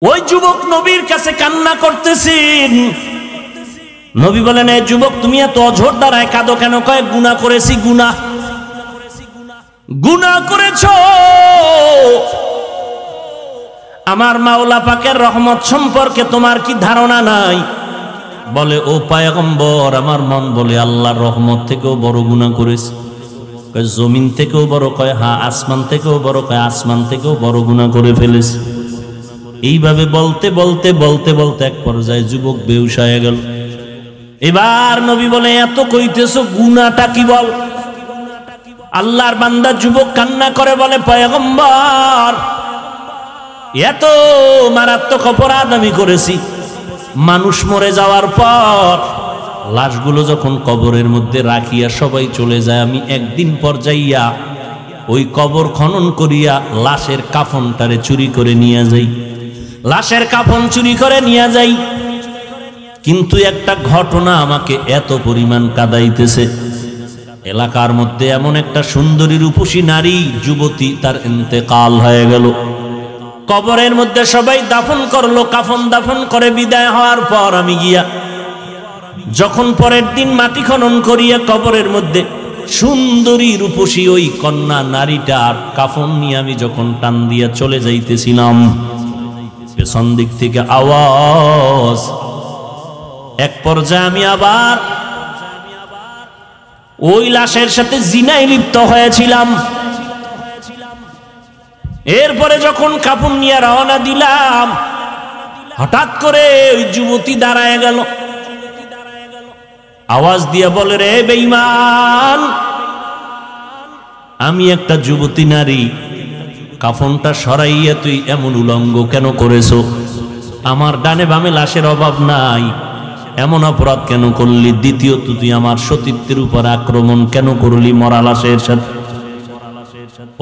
ওই যুবক নবীর কাছে কান্না করতেছেন। নবী বলেন, এই যুবক তুমি এত অঝোর দ্বারায় কাঁদো কেন? কয় গুনাহ করেছি। গুনাহ করেছো, আমার মাওলা পাকের রহমত সম্পর্কে তোমার কি ধারণা নাই? বলে, ও পয়গম্বর, আমার মন বলে আল্লাহর রহমত থেকেও বড় গুনাহ করেছি। কয় জমিন থেকেও বড়? কয় হ্যাঁ। আসমান থেকেও বড়? কয় আসমান থেকেও বড় গুনাহ করে ফেলেছি। এইভাবে বলতে বলতে বলতে বলতে এক পর্যায়ে যুবক বেহুশ হয়ে গেল। এবার নবী বলে, এত কইতেছো, গুনাহটা কি বল? আল্লাহর বান্দা যুবক কান্না করে বলে, পয়গম্বর, এত মারাত্মক অপরাধ আমি করেছি। মানুষ মরে যাওয়ার পর লাশগুলো যখন কবরের মধ্যে রাখিয়া সবাই চলে যায়, আমি একদিন পর যাইয়া ওই কবর খনন করিয়া লাশের কাফনটারে চুরি করে নিয়ে যাই। লাশের কাফন চুরি করে নিয়ে যাই, কিন্তু একটা ঘটনা আমাকে এত পরিমাণ কাঁদাইতেছে। এলাকার মধ্যে এমন একটা সুন্দরী রূপসী নারী যুবতী, তার ইন্তেকাল হয়ে গেল। কবরের মধ্যে সবাই দাফন করলো, কাফন দাফন করে বিদায় হওয়ার পর আমি গিয়া যখন পরের দিন মাটি খনন করিয়া কবরের মধ্যে সুন্দরী রূপসী ওই কন্যা নারীটার কাফন নিয়ে আমি যখন টান দিয়া চলে যাইতেছিলাম, পেছন দিক থেকে আওয়াজ। এক পর্যায়ে আমি আবার ওই লাশের সাথে জিনায় লিপ্ত হয়েছিলাম। এরপরে যখন কাফন নিয়ে রওনা দিলাম, হঠাৎ করে ওই যুবতী দাঁড়ায় গেল, আওয়াজ দিয়ে বলে, রে বেঈমান, আমি একটা যুবতী নারী, কাফনটা সরাইয়া তুই এমন উলঙ্গ কেন করেছো? আমার ডানে বামে লাশের অভাব নাই, এমন অপরাধ কেন করলি? দ্বিতীয়ত, তুই আমার সতীত্বের উপর আক্রমণ কেন করলি মরা লাশের সাথে?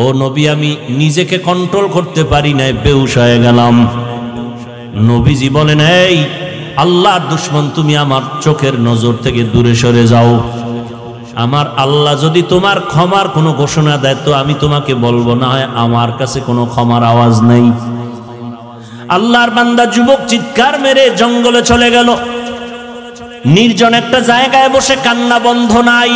ও নবী, আমি নিজেকে কন্ট্রোল করতে পারি নাই, বেহুশ হয়ে গেলাম। নবীজি বলেন, এই আল্লাহর দুশমন, তুমি আমার চোখের নজর থেকে দূরে সরে যাও। আমার আল্লাহ যদি তোমার ক্ষমার কোনো ঘোষণা দেয় তো আমি তোমাকে বলবো, না হয় আমার কাছে কোনো ক্ষমার আওয়াজ নেই। আল্লাহর বান্দা যুবক চিৎকার মেরে জঙ্গলে চলে গেল। নির্জন একটা জায়গায় বসে কান্না বন্ধ নাই,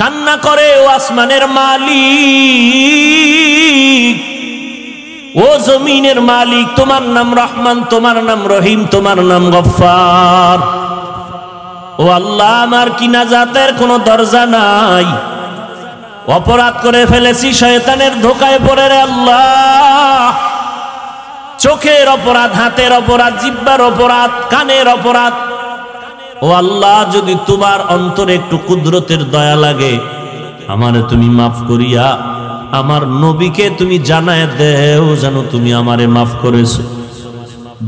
কান্না করে, ও আসমানের মালিক, ও জমিনের মালিক, তোমার নাম রহমান, তোমার নাম রহিম, তোমার নাম গফফার। ও আল্লাহ, আমার কি নাজাতের কোনো দরজা নাই? অপরাধ করে ফেলেছি, শয়তানের ধোকায় পড়ে রে আল্লাহ। চোখের অপরাধ, হাতের অপরাধ, জিহ্বার অপরাধ, কানের অপরাধ। ও আল্লাহ, যদি তোমার অন্তরে একটু কুদরতের দয়া লাগে, আমারে তুমি মাফ করিয়া আমার নবীকে তুমি জানায় দেও যেন তুমি আমারে মাফ করেছো।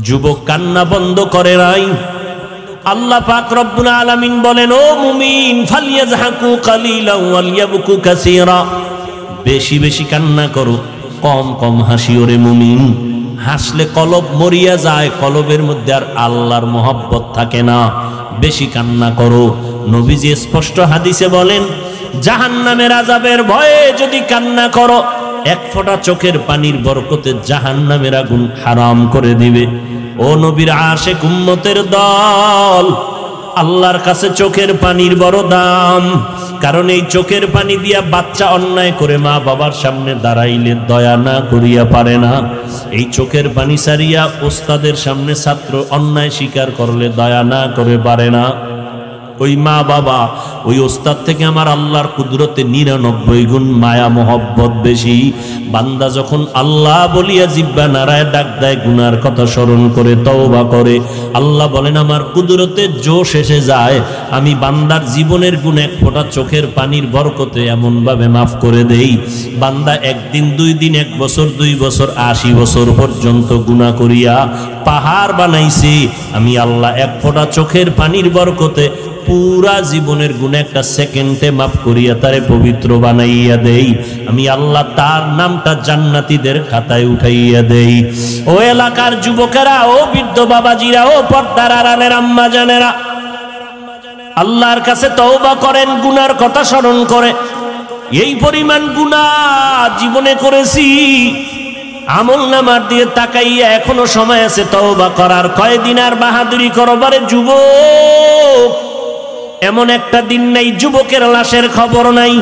যুবক কান্না বন্ধ করে নাই। আল্লাহ পাক রব্বুল আলামিন বলেন, ও মুমিন, ফালিয়াযহাকু কালিলান ওয়ালিয়াবকু কাসীরা, বেশি বেশি কান্না করো, কম কম হাসিও রে মুমিন। হাসলে কলব মরিয়া যায়, কলবের মধ্যে আর আল্লাহর মহব্বত থাকে না। বেশি কান্না করো। নবীজি স্পষ্ট হাদিসে বলেন, জাহান্নামের আযাবের ভয়ে যদি কান্না করো, এক ফোঁটা চোখের পানির বরকতে জাহান্নামের আগুন হারাম করে দিবে। ও নবীর আশিক উম্মতের দল, আল্লাহর কাছে চোখের পানির বড় দাম। কারণ এই চোখের পানি দিয়া বাচ্চা অন্যায় করে মা বাবার সামনে দাঁড়াইলে দয়া না করিয়া পারে না। এই চোখের পানি সারিয়া ওস্তাদের সামনে ছাত্র অন্যায় স্বীকার করলে দয়া না করে পারে না। ওই মা বাবা, ওই ওস্তাদ থেকে আমার আল্লাহর কুদরতে 99 গুণ মায়া মোহব্বত বেশি। বান্দা যখন আল্লাহ বলিয়া জিহ্বা নাড়ায় ডাক দেয়, গুনার কথা স্মরণ করে তওবা করে, আল্লাহ বলেন আমার কুদরতে জোশ এসে যায়। আমি বান্দার জীবনের গুণ এক ফোঁটা চোখের পানির বরকতে এমন ভাবে মাফ করে দেই, বান্দা একদিন, 2 দিন, 1 বছর, 2 বছর, 80 বছর পর্যন্ত গুনাহ করিয়া পাহাড় বানাইছি, আমি আল্লাহ এক ফোঁটা চোখের পানির বরকতে পুরা জীবনের গুনাহ একটা সেকেন্ডে মাফ করিয়া তারে পবিত্র বানাইয়া দেই। আমি আল্লাহ তার নামটা জান্নাতীদের খাতায় উঠাইয়া দেই। ও এলাকার যুবকেরা, ও বৃদ্ধ বাবাজিরা, ও পর্দার আড়ালের আম্মা জানেরা, আল্লাহর কাছে তওবা করেন, গুনার কথা স্মরণ করে। এই পরিমাণ গুনাহ জীবনে করেছি, আমল নামার দিয়ে তাকাইয়া এখনো সময় আছে তওবা করার। কয়দিন আর বাহাদুরি করবারে যুবক? এমন একটা দিন নাই যুবকের লাশের খবর নাই।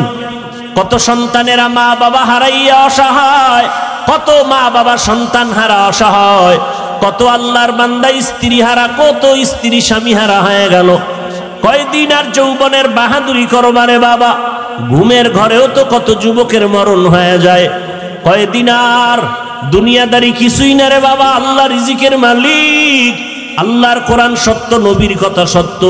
কত সন্তানেরা মা বাবা হারাইয়া অসহায়, কত মা বাবা সন্তান হারা অসহায়, কত আল্লাহর বান্দা স্ত্রী হারা, কত স্ত্রী স্বামী হারা হয়ে গেল। কয়দিন আর যৌবনের বাহাদুরি করবারে বাবা? ঘুমের ঘরেও তো কত যুবকের মরণ হয়ে যায়। কয়দিন আর দুনিয়াদারি কিছুই না রে বাবা। আল্লাহ রিজিকের মালিক, আল্লাহর কোরআন সত্য, নবীর কথা সত্য।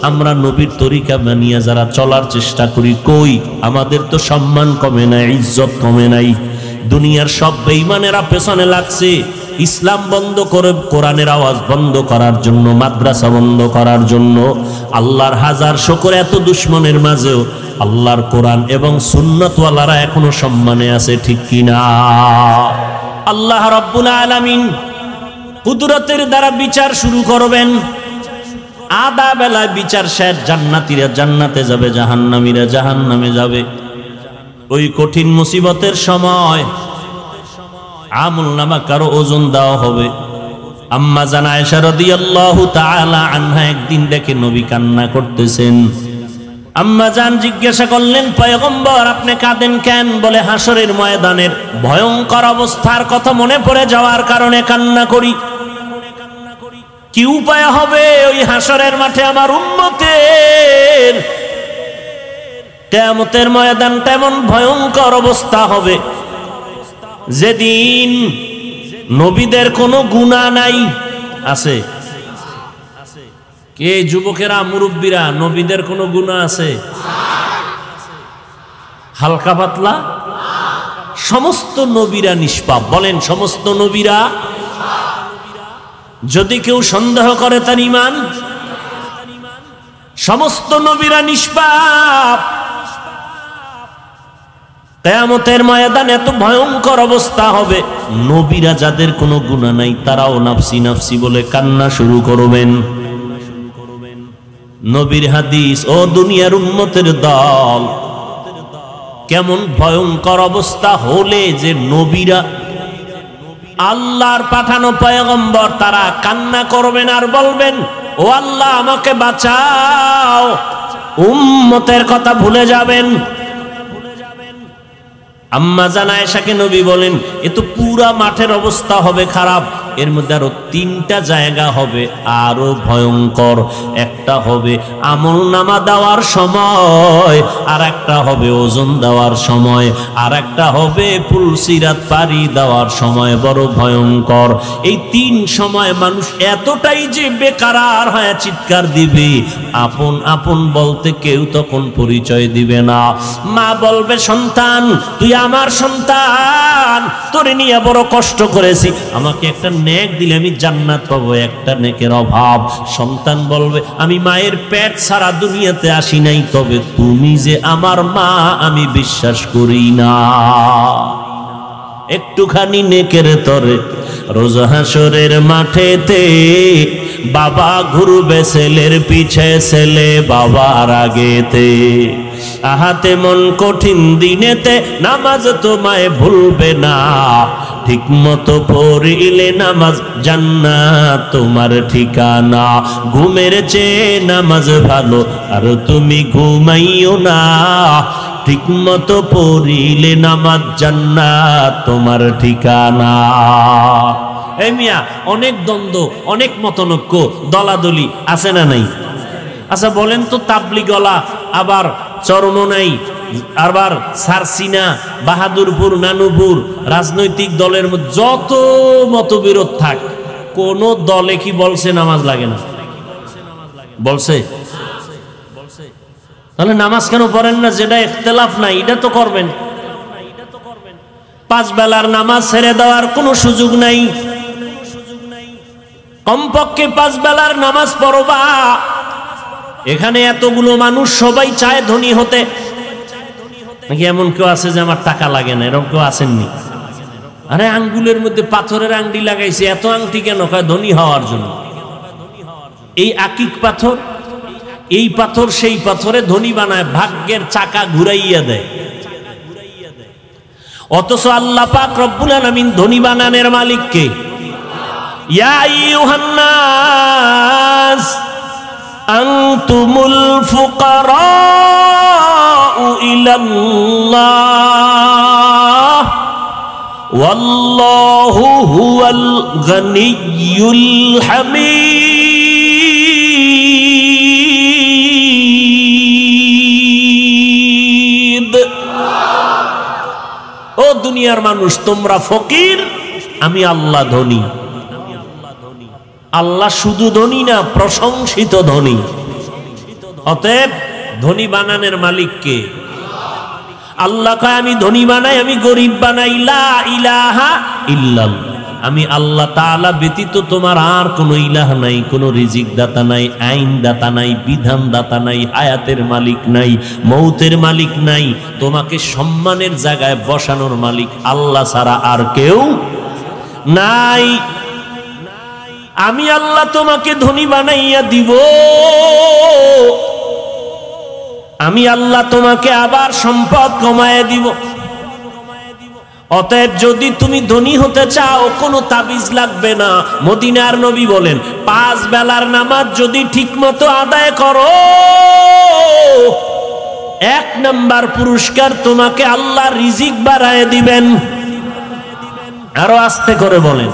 আমরা নবীর তরিকা মানিয়া যারা চলার চেষ্টা করি, কই আমাদের তো সম্মান কমে নাই, ইজ্জত কমে নাই। দুনিয়ার সব বেঈমানেরা পেছনে লাগছে ইসলাম বন্ধ করে, কোরআনের আওয়াজ বন্ধ করার জন্য, মাদ্রাসা বন্ধ করার জন্য। আল্লাহর হাজার শুকর, এত দুশ্মনের মাঝেও আল্লাহর কোরআন এবং সুন্নতওয়ালারা এখনো সম্মানে আছে, ঠিক কিনা? আল্লাহ রাব্বুল আলামিন কুদরতের দ্বারা বিচার শুরু করবেন। আধা বেলায় বিচার শেষ, জান্নাতীরা জান্নাতে যাবে, জাহান্নামীরা জাহান্নামে যাবে। ওই কঠিন মুসিবতের সময় আমল নামা কারো ওজন দেওয়া হবে। আম্মা জান আয়েশা রাদিয়াল্লাহু তাআলা আনহা একদিন দেখে নবী কান্না করতেছেন। আম্মা জান জিজ্ঞাসা করলেন, পয়গম্বর আপনি কাঁদেন কেন? বলে, হাসরের ময়দানের ভয়ঙ্কর অবস্থার কথা মনে পড়ে যাওয়ার কারণে কান্না করি। কি উপায় হবে ওই হাসরের মাঠে আমার উম্মতের? কিয়ামতের ময়দানটা এমন ভয়ঙ্কর অবস্থা হবে যেদিন নবীদের কোনো গুনাহ নাই। আছে কে যুবকেরা, মুরব্বীরা, নবীদের কোনো গুনাহ আছে? হালকা পাতলা? সমস্ত নবীরা নিষ্পাপ। বলেন, সমস্ত নবীরা? যদি কেউ সন্দেহ করে তার ঈমান। সমস্ত নবীরা নিষ্পাপ। কিয়ামতের ময়দান এত ভয়ঙ্কর অবস্থা হবে, নবীরা যাদের কোনো গুনাহ নাই তারাও নাফসি নাফসি বলে কান্না শুরু করবেন। নবীর হাদিস, ও দুনিয়ার উম্মতের দল, কেমন ভয়ঙ্কর অবস্থা হলে যে নবীরা, আল্লাহর পাঠানো পয়গম্বর, তারা কান্না করবেন আর বলবেন, ও আল্লাহ আমাকে বাঁচাও। উম্মতের কথা ভুলে যাবেন। আম্মা জান আয়েশাকে নবী বলেন, এ তো পুরা মাঠের অবস্থা হবে খারাপ। এর মধ্যে আরো তিনটা জায়গা হবে আরো ভয়ঙ্কর। একটা হবে আমল নামা দেওয়ার সময়, আর একটা হবে ওজন দেওয়ার সময়, আর একটা হবে পুলসিরাত পারি দেওয়ার সময়। বড় ভয়ঙ্কর এই তিন সময় মানুষ এতটাই যে বেকারার হয়ে চিৎকার দিবে, আপন আপন বলতে কেউ তখন পরিচয় দিবে না। মা বলবে, সন্তান তুই আমার সন্তান, তোরে নিয়ে বড় কষ্ট করেছি, আমাকে একটা নেক দিলে আমি জান্নাত পাবো, একটা নেকের অভাব। সন্তান বলবে, আমি মায়ের পেট ছাড়া দুনিয়াতে আসি নাই, তবে তুমি যে আমার মা আমি বিশ্বাস করি না। একটুখানি নেকের তরে রোজ হাসরের মাঠেতে বাবা ঘুরবে ছেলের পিছে, ছেলে বাবার আগেতে। আহাতে মন কঠিন দিনেতে নামাজ তোমায় ভুলবে না, ঠিক মতো পড়িলে নামাজ জান্নাত তোমার ঠিকানা। ঘুমের চেয়ে নামাজ ভালো আর তুমি ঘুমাইও না, ঠিক মতো পড়িলে নামাজ জান্নাত তোমার ঠিকানা। এই মিয়া, অনেক দ্বন্দ্ব, অনেক মতনৈক্য, দলাদলি আছে না নাই? আচ্ছা বলেন তো, তাবলিগওয়ালা আবার চরমনাই, আবার সারসিনা, বাহাদুরপুর, নানুপুর, রাজনৈতিক দলের মধ্যে যত মতবিরোধ থাক, কোন দলে কি বলছে নামাজ লাগে না? বলছে? তাহলে নামাজ কেন পড়েন না? যেটা ইখতিলাফ নাই এটা তো করবেন। পাঁচ বেলার নামাজ ছেড়ে দেওয়ার কোনো সুযোগ নাই। কমপক্ষে পাঁচ বেলার নামাজ পড়বা। এখানে এতগুলো মানুষ সবাই চায় ধনী হতে, নাকি এমন কেউ আছে যে আমার টাকা লাগে না? এরকম কেউ আসেননি? আরে আঙ্গুলের মধ্যে পাথরের আংটি লাগাইছে, এত আংটি কেন? কয় ধনী হওয়ার জন্য। এই আকিক পাথর, এই পাথর সেই পাথরে ধনী বানায়, ভাগ্যের চাকা ঘুরাইয়া দেয়। অথচ আল্লাহ পাক রব্বুল আলামিন ধনী বানানোর মালিক কে? ইয়া আইয়ুহান নাস আনতুমুল ফুকারাউ ইলাল্লাহ ওয়াল্লাহু হুয়াল গানিয়্যুল হামিদ। ও দুনিয়ার মানুষ, তোমরা ফকির, আমি আল্লাহ ধনী। আল্লাহ শুধু ধনী না, প্রশংসিত ধনী। অতএব ধনী বানানোর মালিক কে? আল্লাহ কয় আমি ধনী বানাই, আমি গরিব বানাই। লা ইলাহা ইল্লাল্লাহ, আমি আল্লাহ তাআলা ব্যতীত তোমার আর কোনো ইলাহ নাই, কোনো রিজিক দাতা নাই, আইন দাতা নাই, বিধান দাতা নাই, হায়াতের মালিক নাই, মৌতের মালিক নাই, তোমাকে সম্মানের জায়গায় বসানোর মালিক আল্লাহ ছাড়া আর কেউ নাই। আমি আল্লাহ তোমাকে ধনী বানাইয়া দিব, আমি আল্লাহ তোমাকে আবার সম্পদ কমাইয়া দিব। অতএব যদি তুমি ধনী হতে চাও, কোনো তাবিজ লাগবে না। মদিনার নবী বলেন, 5 বেলার নামাজ যদি ঠিকমতো আদায় করো, 1 নাম্বার পুরস্কার তোমাকে আল্লাহ রিজিক বাড়ায় দিবেন। আরো আস্তে করে বলেন,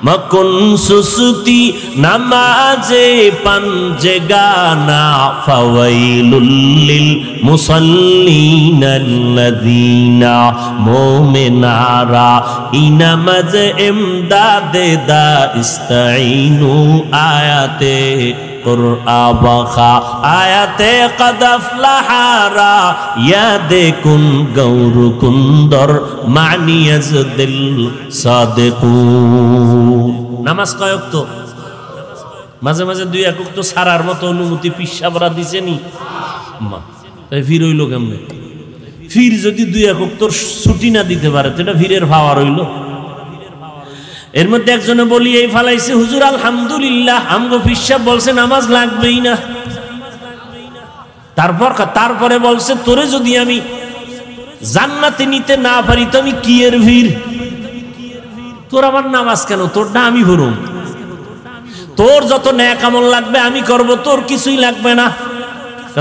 মকুন সুসুতি নামাজে পাঞ্জে গানা ফাওয়াইলুল লিল মুসাল্লিনাল্লাযীনা মুমিনারা ইনামাজ ইমদাদে দা ইস্তাইনু আয়াতে কুরআবাখা আয়াতে কদ আফলাহারা ইয়াদে কুন গৌরু কুন্দর মানিয়াজদিল সাদিকুন। নামাজ কয় ওয়াক্ত? মাঝে মাঝে 2 এক ওয়াক্ত সারার মতো অনুমতি পিসাবরা দিছেনি। তাই ফির হইল কেমনে? ফির যদি 2 এক ওয়াক্ত ছুটি না দিতে পারে, তো এটা ফিরের ভাওয়া রইল। এর মধ্যে একজনে বলি এই ফালাইছে, হুজুর আলহামদুলিল্লাহ আমগো পিসাব বলছে নামাজ লাগবেই না। তারপরে বলছে, তোরে যদি আমি জান্নাতে নিতে না পারি তো আমি কি এর ভিড়? তোর আমার নামাজ কেন? তোরটা আমি ভরুম। তোর যত নেক আমল লাগবে আমি করব, তোর কিছুই লাগবে না।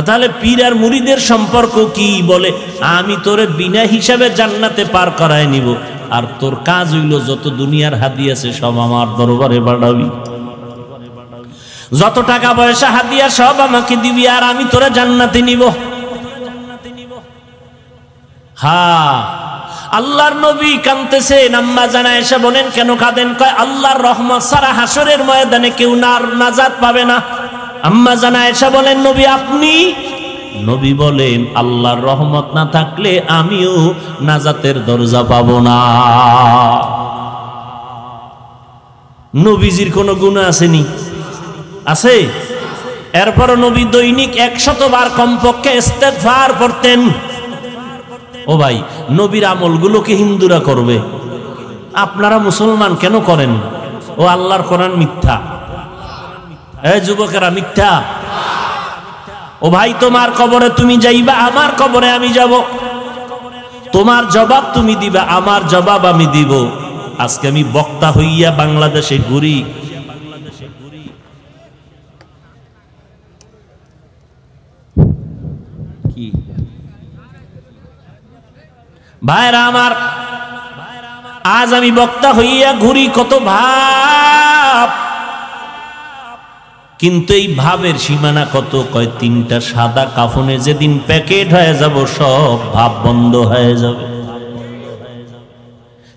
তাহলে পীর আর মুরিদের সম্পর্ক কি? বলে আমি তোরে বিনা হিসাবে জান্নাতে পার করায় নিব, আর তোর কাজ হইল যত দুনিয়ার হাদিয়া আছে সব আমার দরবারে বাড়াবি, যত টাকা পয়সা হাদিয়া সব আমাকে দিবি, আর আমি তোরে জান্নাতে নিব। হ্যাঁ, আল্লাহর নবী কাঁদতেছেন, আম্মা জানা এসে বলেন কেন কাঁদেন? কয় আল্লাহর রহমত ছাড়া হাসরের ময়দানে কেউ নাজাত পাবে না। আম্মা জানা এসে বলেন নবী আপনি? নবী বলেন আল্লাহর রহমত না থাকলে আমিও নাজাতের দরজা পাবো না। নবীজির কোনো গুনাহ আসেনি? আছে। এরপর নবী দৈনিক 100 বার কমপক্ষে ইস্তেগফার পড়তেন। ও ভাই, নবীর আমলগুলোকে হিন্দুরা করবে, আপনারা মুসলমান কেন করেন? ও আল্লাহর কোরআন মিথ্যা। এই যুবকেরা মিথ্যা। ও ভাই, তোমার কবরে তুমি যাইবা, আমার কবরে আমি যাব। তোমার জবাব তুমি দিবা, আমার জবাব আমি দিব। আজকে আমি বক্তা হইয়া বাংলাদেশে ঘুরি, কি ভাইরা আমার, আজ আমি বক্তা হইয়া ঘুরি, কত ভাব, কিন্তু এই ভাবের সীমানা কত? কয় 3টা সাদা কাফনে যেদিন প্যাকেট হয়ে যাব সব ভাব বন্ধ হয়ে যাবে।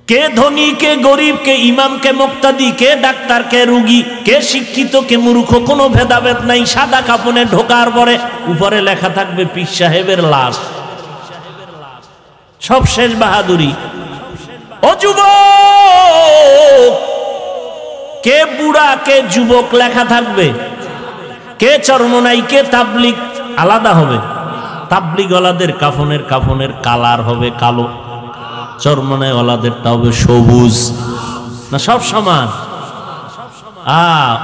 কে ধনী, কে গরিব, কে ইমাম, কে মুক্তাদি, কে ডাক্তার, কে রুগী, কে শিক্ষিত, কে মূর্খ, কোনো ভেদাভেদ নাই। সাদা কাফনে ঢোকার পরে উপরে লেখা থাকবে পীর সাহেবের লাশ। সব শেষ বাহাদুরি। ও যুবক, কে বুড়া, কে যুবক লেখা থাকবে, কে চরমনাই, কে তাবলিগ আলাদা হবে। তাবলিগ ওয়ালাদের কাফনের কালার হবে কালো, চরমনাই ওয়ালাদেরটা হবে সবুজ। না সব সমান?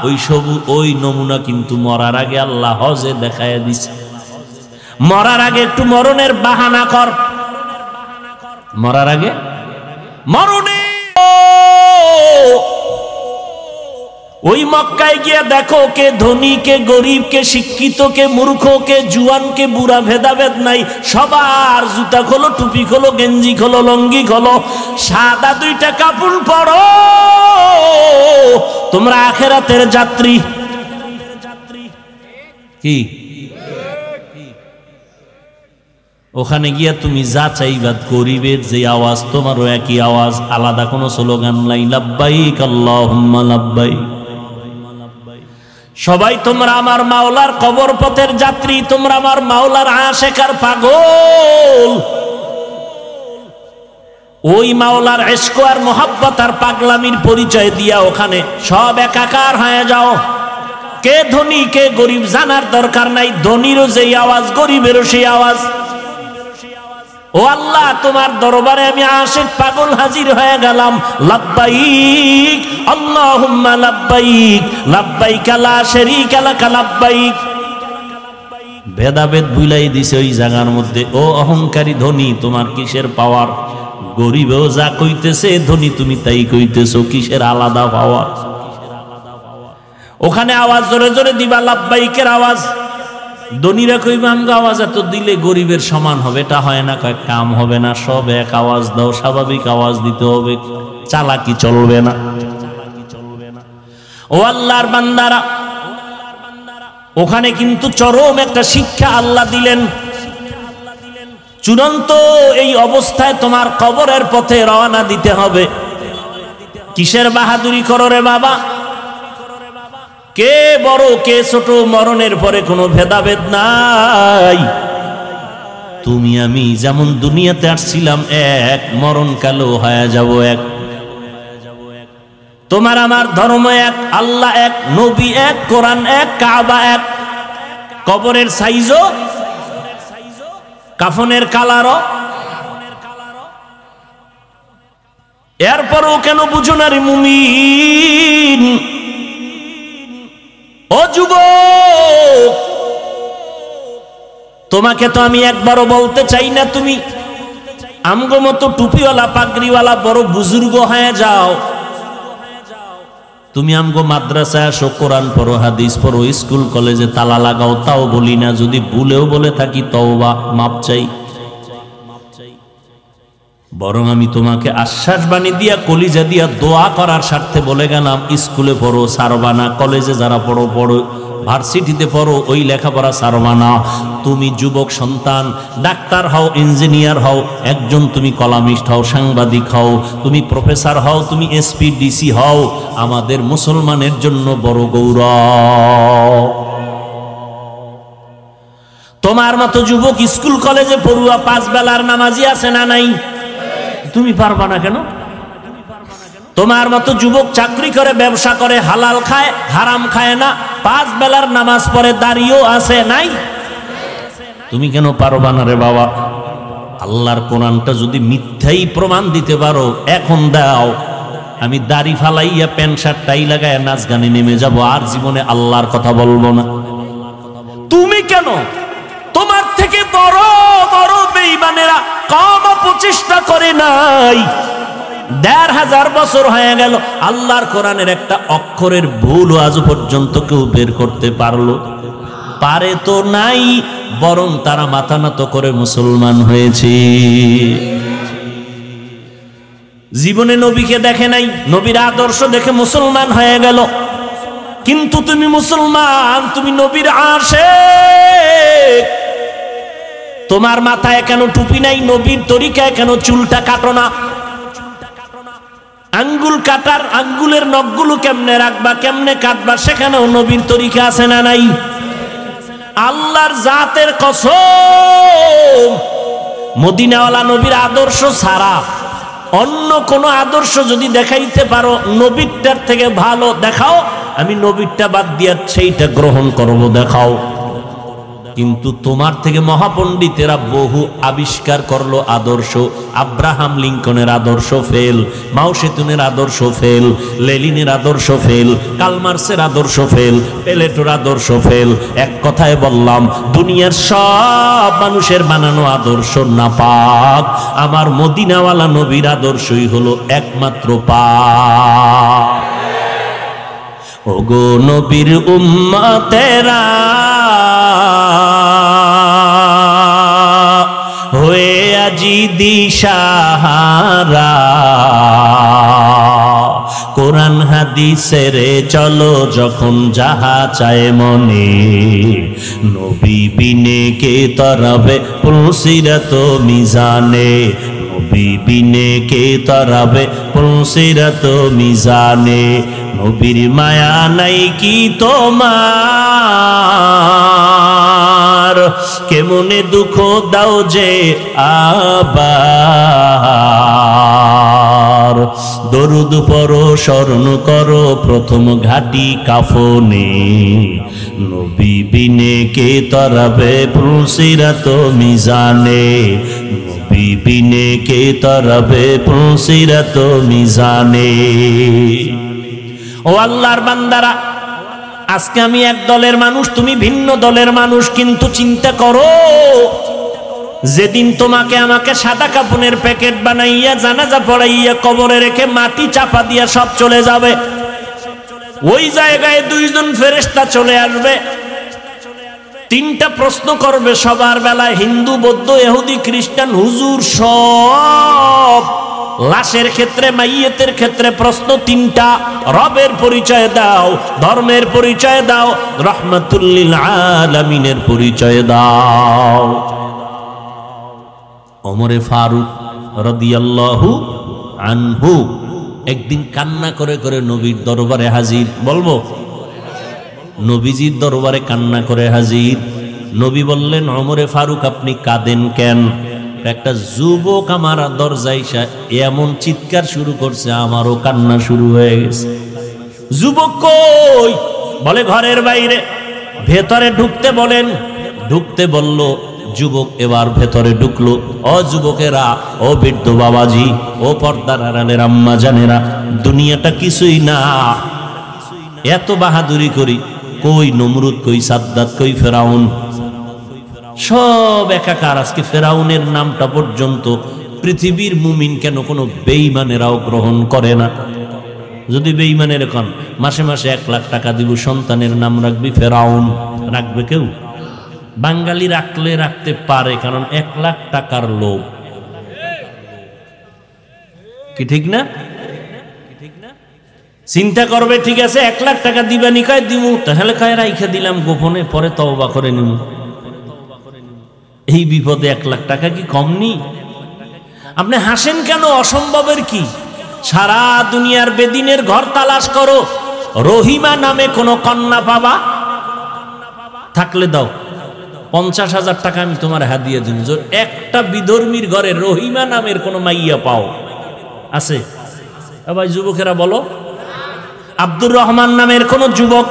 ওই সবুজ, ওই নমুনা কিন্তু মরার আগে আল্লাহ হজে দেখাইয়া দিছে। মরার আগে একটু মরণের বাহানা কর, মরার আগে মরণে ওই মক্কায় গিয়ে দেখো কে ধনী কে গরিব কে শিক্ষিত কে মূর্খ কে জুয়ান কে বুড়া ভেদাভেদ নাই, সবার জুতা খোলো টুপি খোলো গেঞ্জি খোলো লঙ্গি খোলো, সাদা দুইটা কাপড় পরো, তোমরা আখিরাতের যাত্রী। কি ওখানে গিয়া তুমি যা চাইবা গরিবের যে আওয়াজ তোমারও একই আওয়াজ, আলাদা কোনো স্লোগান নাই, লাব্বাইক আল্লাহুম্মা লাব্বাইক। সবাই তোমরা আমার মাওলার কবর পথের যাত্রী, তোমরা আমার মাওলার আশিকার পাগল। ওই মাওলার ইশক আর মোহাব্বত আর পাগলামির পরিচয় দিয়া ওখানে সব একাকার হয়ে যাও। কে ধনী কে গরিব জানার দরকার নাই, ধনীরও যেই আওয়াজ গরিবেরও সেই আওয়াজ। ও আল্লাহ, তোমার দরবারে আমি আশিক পাগল হাজির হয়ে গেলাম। লাব্বাইক আল্লাহুম্মা লাব্বাইক, লাব্বাইক লা শারীকা লাক লাব্বাইক। ভেদাভেদ ভুলাই দিছে ওই জায়গার মধ্যে। ও অহংকারী ধনী, তোমার কিসের পাওয়ার? গরিবেও যা কইতেছে ধনী তুমি তাই কইতেছো, কিসের আলাদা পাওয়ার? ওখানে আওয়াজ জোরে জোরে দিবা, লাব্বাইকের আওয়াজ। ধনীরা কইবা আমগো আওয়াজ এত দিলে গরিবের সমান হবে, এটা হয় না, কয় কাম হবে না, সব এক আওয়াজ দাও, স্বাভাবিক আওয়াজ দিতে হবে, চালাকি চলবে না। ও আল্লাহর বান্দারা, ওখানে কিন্তু চরম একটা শিক্ষা আল্লাহ দিলেন। চূড়ান্ত এই অবস্থায় তোমার কবরের পথে রওনা দিতে হবে। কিসের বাহাদুরি করো রে বাবা? কে বড় কে ছোট, মরণের পরে কোনো ভেদাভেদ নাই। তুমি আমি যেমন দুনিয়াতে আসছিলাম এক, মরণকালেও হয়ে যাব এক। তোমার আমার ধর্ম এক, আল্লাহ এক, নবী এক, কোরআন এক, কাবা এক। কবরের সাইজও, কাফনের কালারও। এরপরও কেন বুঝো না রে মুমিন? ও যুবক, তোমাকে তো আমি একবারও বলতে চাই না তুমি আমগো মতো টুপিওয়ালা পাগড়িওয়ালা বড় বুজুর্গ হয়ে যাও। তুমি আমগো মাদ্রাসায় আসো, কোরআন পড়ো, হাদিস পড়ো, স্কুল কলেজে তালা লাগাও, তাও বলি না। যদি ভুলেও বলে থাকি তওবা, মাপ চাই। বরং আমি তোমাকে আশ্বাস বাণী দিয়া কলিজা দিয়া দোয়া করার স্বার্থে বলে গেলাম, স্কুলে পড়ো, সারবানা। কলেজে যারা পড়ো পড়ো, ভার্সিটিতে পড়ো, ওই লেখাপড়া সারবানা। তুমি যুবক সন্তান, ডাক্তার হও, ইঞ্জিনিয়ার হও, একজন তুমি কলামিস্ট হও, সাংবাদিক হও, তুমি প্রফেসর হও, তুমি এসপি ডিসি হও, আমাদের মুসলমানের জন্য বড় গৌরব। তোমার মতো যুবক স্কুল কলেজে পড়ুয়া 5 বেলার নামাজি আছে না নাই? তুমি পারবা না কেন? তোমার মতো যুবক চাকরি করে, ব্যবসা করে, হালাল খায়, হারাম খায় না, 5 বেলার নামাজ পড়ে, দাড়িও আছে নাই? তুমি কেন পারবা না রে বাবা? আল্লাহর কোরআনটা যদি মিথ্যাই প্রমাণ দিতে পারো, এখন দাও, আমি দাড়ি ফালাইয়া প্যান্ট শার্ট টাই লাগায় নাচ গানে নেমে যাব, আর জীবনে আল্লাহর কথা বলবো না। তুমি কেন? তোমার থেকে বড় বড় বেঈমানেরা কম প্রচেষ্টা করে নাই। ১৫০০ বছর হয়ে গেল, আল্লাহর কোরআনের একটা অক্ষরের ভুলও আজ পর্যন্ত কেউ বের করতে পারে তো নাই, বরং তারা মাথা নত করে মুসলমান হয়েছে। জীবনে নবীকে দেখে নাই, নবীর আদর্শ দেখে মুসলমান হয়ে গেল। কিন্তু তুমি মুসলমান, তুমি নবীর আশিক। তোমার মাথায় কেন টুপি নাই? নবীর তরিকায় কেন চুলটা কাটো না? আঙ্গুল কাটার আঙ্গুলের নখগুলো কেমনে রাখবা, কেমনে কাটবা, সেখানেও নবীর তরিকা আছে না নাই? আল্লাহর জাতের কসম, মদিনাওয়ালা নবীর আদর্শ ছাড়া অন্য কোন আদর্শ যদি দেখাইতে পারো নবীরটার থেকে ভালো, দেখাও, আমি নবীরটা বাদ দিয়া সেইটা গ্রহণ করব, দেখাও। কিন্তু তোমার থেকে মহাপণ্ডিতেরা বহু আবিষ্কার করলো আদর্শ। আব্রাহাম লিঙ্কনের আদর্শ ফেল, মাও সেতুনের আদর্শ ফেল, লেনিনের আদর্শ ফেল, কালমার্সের আদর্শ ফেল, প্লেটোর আদর্শ ফেল। এক কথায় বললাম, দুনিয়ার সব মানুষের বানানো আদর্শ নাপাক, আমার মদিনাওয়ালা নবীর আদর্শই হলো একমাত্র পাক। ওগো নবীর উম্মতেরা হয়ে আজি দিশাহারা, কোরআন হাদিসের চলো যখন যাহা চায় মনে, নবী বিনে কে তরাবে পুলসিরাত মিজানে, নবী বিনে কে তরাবে পুলসিরাত মিজানে। নবীর মায়া নাই কি তোমার, কেমনে দুঃখ দাও যে আবার, দরুদ পড়ো স্মরণ করো প্রথম ঘাটি কাফনে, নবী বিনে কে তরাবে পুলসিরাত মিজানে, নবী বিনে কে তরাবে পুলসিরাত মিজানে। ও আল্লাহর বান্দারা, আজকে আমি এক দলের মানুষ, তুমি ভিন্ন দলের মানুষ, কিন্তু চিন্তা করো, যেদিন তোমাকে আমাকে সাদা কাপনের প্যাকেট বানাইয়া জানাজা পড়াইয়া কবরে রেখে মাটি চাপা দিয়া সব চলে যাবে, ওই জায়গায় দুইজন ফেরেশতা চলে আসবে, তিনটা প্রশ্ন করবে সবার বেলায়, হিন্দু বৌদ্ধ ইহুদি খ্রিস্টান হুজুর সব লাশের ক্ষেত্রে মাইয়েতের ক্ষেত্রে প্রশ্ন তিনটা। রবের পরিচয় দাও, ধর্মের পরিচয় দাও, রাহমাতুল লিল আলামিনের পরিচয় দাও। ওমরে ফারুক রাদিয়াল্লাহু আনহু একদিন কান্না করে করে নবীর দরবারে হাজির, বলবো নবীজির দরবারে কান্না করে হাজির। নবী বললেন, ওমরে ফারুক আপনি কাঁদেন কেন? একটা যুবক আমার দরজায় এমন চিৎকার শুরু করছে, আমারও কান্না শুরু হয়ে গেছে। যুবক কই? বলে ঘরের বাইরে। ভেতরে ঢুকতে বলেন, ঢুকতে বলল। যুবক এবার ভেতরে ঢুকলো। ও যুবকেরা, ও বৃদ্ধ বাবাজি, ও পর্দার আড়ালের আম্মা জানেরা, দুনিয়াটা কিছুই না, এত বাহাদুরি করি, কই নমরুদ, কই সাদ্দাত, কই ফেরাউন, সব একাকার। আজকে ফেরাউনের নামটা পর্যন্ত পৃথিবীর মুমিন কেন কোনো বেঈমানেরাও গ্রহণ করে না। যদি বেঈমানের এখন মাসে মাসে 1 লাখ টাকা দিব, সন্তানের নাম রাখবি ফেরাউন, রাখবে কেউ? বাঙালি রাখলে রাখতে পারে, কারণ 1 লাখ টাকার লোভ, কি ঠিক না? চিন্তা করবে, ঠিক আছে 1 লাখ টাকা দিবানি, কয় দিব, তাহলে কয় রাইখা দিলাম গোপনে, পরে তওবা করে নিব। এই বিপদে 1 লাখ টাকা কি কম নি? আপনি হাসেন কেন? অসম্ভবের কি? সারা দুনিয়ার বেদিনের ঘর তালাশ করো, রহিমা নামে কোনো কন্যা পাবা? থাকলে দাও, 50,000 টাকা আমি তোমার হাদিয়া দিন। একটা বিধর্মীর ঘরে রহিমা নামের কোনো মাইয়া পাও? আছে? ভাই যুবকেরা বলো, আব্দুর রহমান নামের কোন যুবক?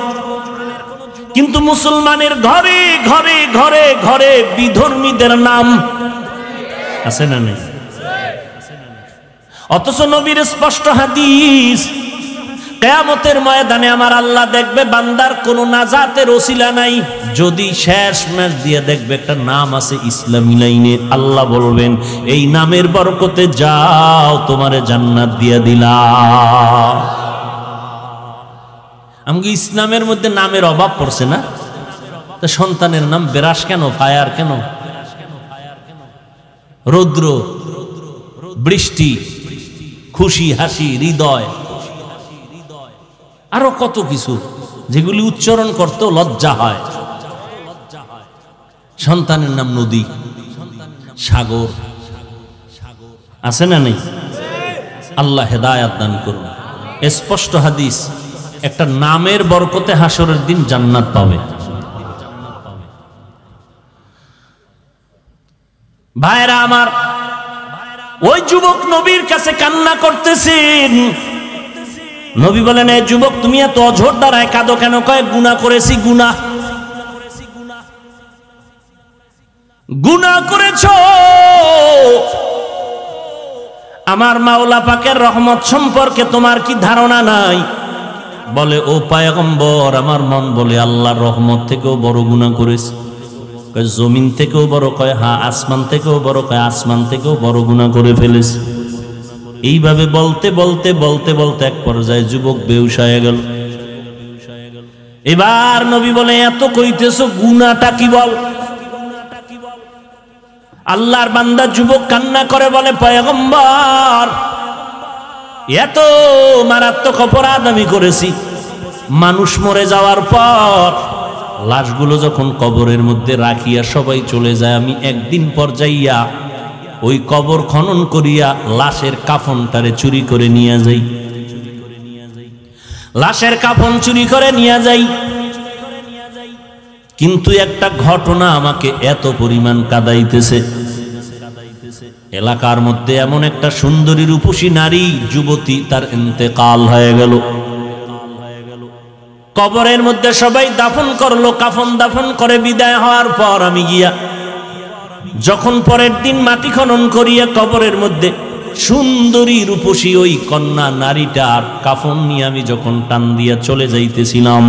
কিন্তু মুসলমানের ঘরে ঘরে ঘরে ঘরে বিধর্মীদের নাম আছে না নেই? অথচ নবীর স্পষ্ট হাদিস, কিয়ামতের ময়দানে আমার আল্লাহ দেখবে বান্দার কোনো নাজাতের ওসিলা নাই, যদি শেষ ম্যাচ দিয়ে দেখবে একটা নাম আছে ইসলামী লাইনে, আল্লাহ বলবেন এই নামের বরকতে যাও, তোমারে জান্নাত দিয়া দিলাম। আমাকে ইসলামের মধ্যে নামের অভাব পড়ছে না? তো সন্তানের নাম বেরাস কেন, ফায়ার কেন, রৌদ্র, বৃষ্টি, খুশি, হাসি, হৃদয়, আরো কত কিছু যেগুলি উচ্চারণ করতেও লজ্জা হয়। সন্তানের নাম নদী, সাগর, আছে না নেই? আল্লাহ হেদায়াত দান করুন। স্পষ্ট হাদিস, একটা নামের বরকতে হাসরের দিন জান্নাত পাবে। ভাইরা আমার, ওই যুবক নবীর কাছে কান্না করতেছেন। নবী বলেন, এই যুবক তুমি এত অঝোর দ্বারায় কাঁদো কেন? কয় গুনাহ করেছি, গুনাহ। গুনাহ করেছো, আমার মাওলা পাকের রহমত সম্পর্কে তোমার কি ধারণা নাই? বলে ও পয়গম্বর, আমার মন বলে আল্লাহর রহমত থেকেও বড় গুনাহ করেছি। কয় জমিন থেকেও বড়? কয় হ্যাঁ। আসমান থেকেও বড়? কয় আসমান থেকেও বড় গুনাহ করে ফেলেছি। এইভাবে বলতে বলতে বলতে বলতে এক পর্যায়ে যুবক বেহুশ হয়ে গেল। এবার নবী বলে এত কইতেছো, গুনাহটা কি বল? আল্লাহর বান্দা যুবক কান্না করে বলে পয়গম্বর, এত মারাত্মক অপরাধ আমি করেছি। মানুষ মরে যাওয়ার পর লাশগুলো যখন কবরের মধ্যে রাখিয়া সবাই চলে যায়, আমি একদিন পর যাইয়া ওই কবর খনন করিয়া লাশের কাফনটারে চুরি করে নিয়ে যাই। লাশের কাফন চুরি করে নিয়ে যাই। কিন্তু একটা ঘটনা আমাকে এত পরিমাণ কাঁদাইতেছে। এলাকার মধ্যে এমন একটা সুন্দরী রূপসী নারী যুবতী, তার ইন্তেকাল হয়ে গেল। কবরের মধ্যে সবাই দাফন করলো, কাফন দাফন করে বিদায় হওয়ার পর আমি গিয়া যখন পরের দিন মাটি খনন করিয়া কবরের মধ্যে সুন্দরী রূপসী ওই কন্যা নারীটার কাফন নিয়ে আমি যখন টান দিয়া চলে যাইতেছিলাম,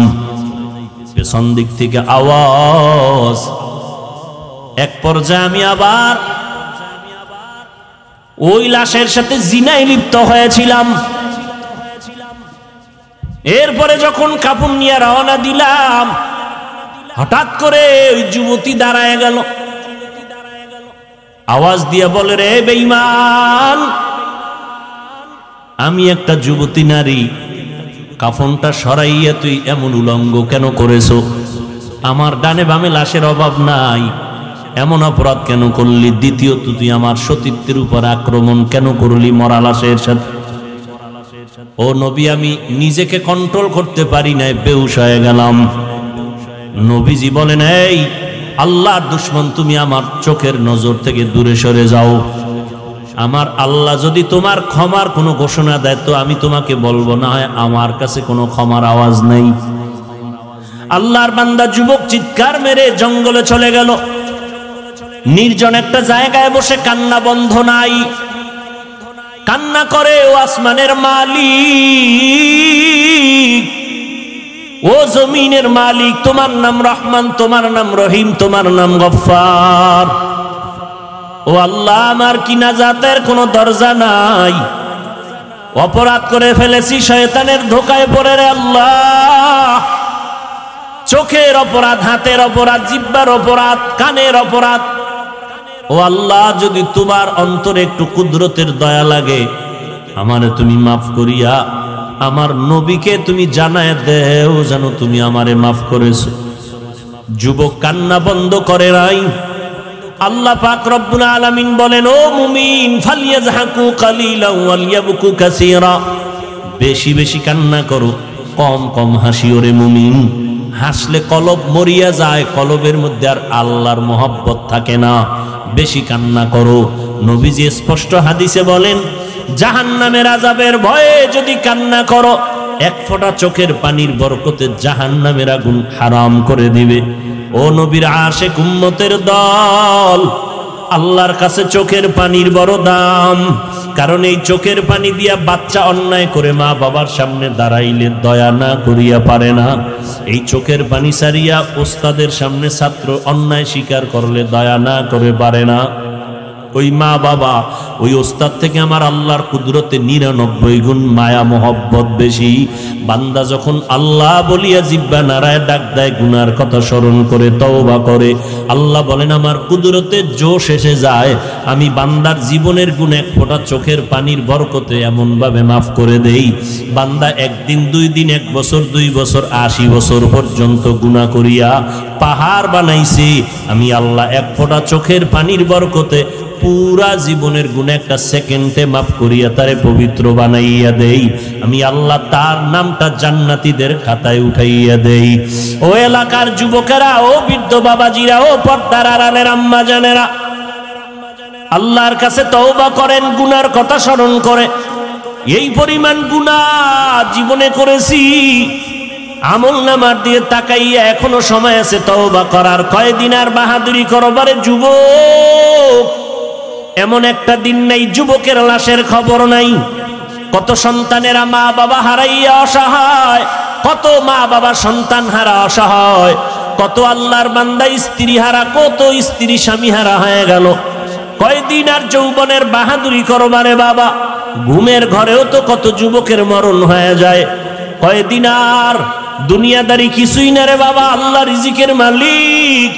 পেছন দিক থেকে আওয়াজ। এক পর্যায়ে আমি আবার ওই লাশের সাথে জিনায় লিপ্ত হয়েছিলাম। এরপরে যখন কাফন নিয়ে রওনা দিলাম, হঠাৎ করে ওই যুবতী দাঁড়ায় গেল, আওয়াজ দিয়া বলে রে বেঈমান, আমি একটা যুবতী নারী, কাফনটা সরাইয়া তুই এমন উলঙ্গ কেন করেছো? আমার ডানে বামে লাশের অভাব নাই, এমন অপরাধ কেন করলি? দ্বিতীয়ত তুই আমার সতীত্বের উপর আক্রমণ কেন করলি মরা লাশের সাথে? ও নবী, আমি নিজেকে কন্ট্রোল করতে পারি নাই, বেহুশ হয়ে গেলাম। নবীজি বলেন, এই আল্লাহর দুশমন, তুমি আমার চোখের নজর থেকে দূরে সরে যাও। আমার আল্লাহ যদি তোমার ক্ষমার কোনো ঘোষণা দেয় তো আমি তোমাকে বলবো, না হয় আমার কাছে কোনো ক্ষমার আওয়াজ নেই। আল্লাহর বান্দা যুবক চিৎকার মেরে জঙ্গলে চলে গেল। নির্জন একটা জায়গায় বসে কান্না বন্ধ নাই, কান্না করে ও আসমানের মালিক, ও জমিনের মালিক, তোমার নাম রহমান, তোমার নাম রহিম, তোমার নাম গফফার। ও আল্লাহ, আমার কি নাজাতের কোনো দরজা নাই? অপরাধ করে ফেলেছি, শয়তানের ধোকায় পড়ে রে আল্লাহ। চোখের অপরাধ, হাতের অপরাধ, জিহ্বার অপরাধ, কানের অপরাধ। ও আল্লাহ, যদি তোমার অন্তরে একটু কুদরতের দয়া লাগে, আমারে তুমি মাফ করিয়া আমার নবীকে তুমি জানায় দেও যেন তুমি আমারে মাফ করেছো। যুবক কান্না বন্ধ করে নাই। আল্লাহ পাক রব্বুল আলামিন বলেন, ও মুমিন, ফালিয়াযহাকু কালিলান ওয়ালিয়াবকু কাসীরা, বেশি বেশি কান্না করো, কম কম হাসিও রে মুমিন। হাসলে কলব মরিয়া যায়, কলবের মধ্যে আর আল্লাহর মহব্বত থাকে না। বেশি কান্না করো। নবীজি স্পষ্ট হাদিসে বলেন, জাহান্নামের আযাবের ভয়ে যদি কান্না করো, এক ফোঁটা চোখের পানির বরকতে জাহান্নামের আগুন হারাম করে দিবে। ও নবীর আশিক উম্মতের দল, আল্লাহর কাছে চোখের পানির বড় দাম। কারণ এই চোখের পানি দিয়া বাচ্চা অন্যায় করে মা বাবার সামনে দাঁড়াইলে দয়া না করিয়া পারে না। এই চোখের পানি সারিয়া ওস্তাদের সামনে ছাত্র অন্যায় স্বীকার করলে দয়া না করে পারে না। ওই মা বাবা, ওই ওস্তাদ থেকে আমার আল্লাহর কুদরতে 99 গুণ মায়া মোহব্বত বেশি। বান্দা যখন আল্লাহ বলিয়া জিহ্বা নাড়ায় ডাক দেয়, গুনার কথা স্মরণ করে তওবা করে, আল্লাহ বলেন আমার কুদরতে জোশ এসে যায়। আমি বান্দার জীবনের গুণ এক ফোঁটা চোখের পানির বরকতে এমনভাবে মাফ করে দেই, বান্দা একদিন, 2 দিন, 1 বছর, 2 বছর, 80 বছর পর্যন্ত গুনাহ করিয়া পাহাড় বানাইছি, আমি আল্লাহ এক ফোঁটা চোখের পানির বরকতে পুরা জীবনের গুনাহ একটা সেকেন্ডে মাফ করিয়া তারে পবিত্র বানাইয়া দেই। আমি আল্লাহ তার নামটা জান্নাতীদের খাতায় উঠাইয়া দেই। ও এলাকার যুবকেরা, ও বৃদ্ধ বাবাজিরা, ও পর্দার আড়ালের আম্মা জানেরা, আল্লাহর কাছে তওবা করেন, গুনার কথা স্মরণ করে। এই পরিমাণ গুনাহ জীবনে করেছি, আমল নামার দিয়ে তাকাইয়া এখনো সময় আছে তওবা করার। কয়দিন আর বাহাদুরি করবারে যুবক? এমন একটা দিন নাই যুবকের লাশের খবর নাই। কত সন্তানেরা মা বাবা হারাইয়া অসহায়, কত মা বাবা সন্তান হারা অসহায়, কত আল্লাহর বান্দা স্ত্রী হারা, কত স্ত্রী স্বামী হারা হয়ে গেল। কয়দিন আর যৌবনের বাহাদুরি করবারে বাবা? ঘুমের ঘরেও তো কত যুবকের মরণ হয়ে যায়। কয়দিন আর দুনিয়াদারি কিছুই না রে বাবা। আল্লাহ রিজিকের মালিক,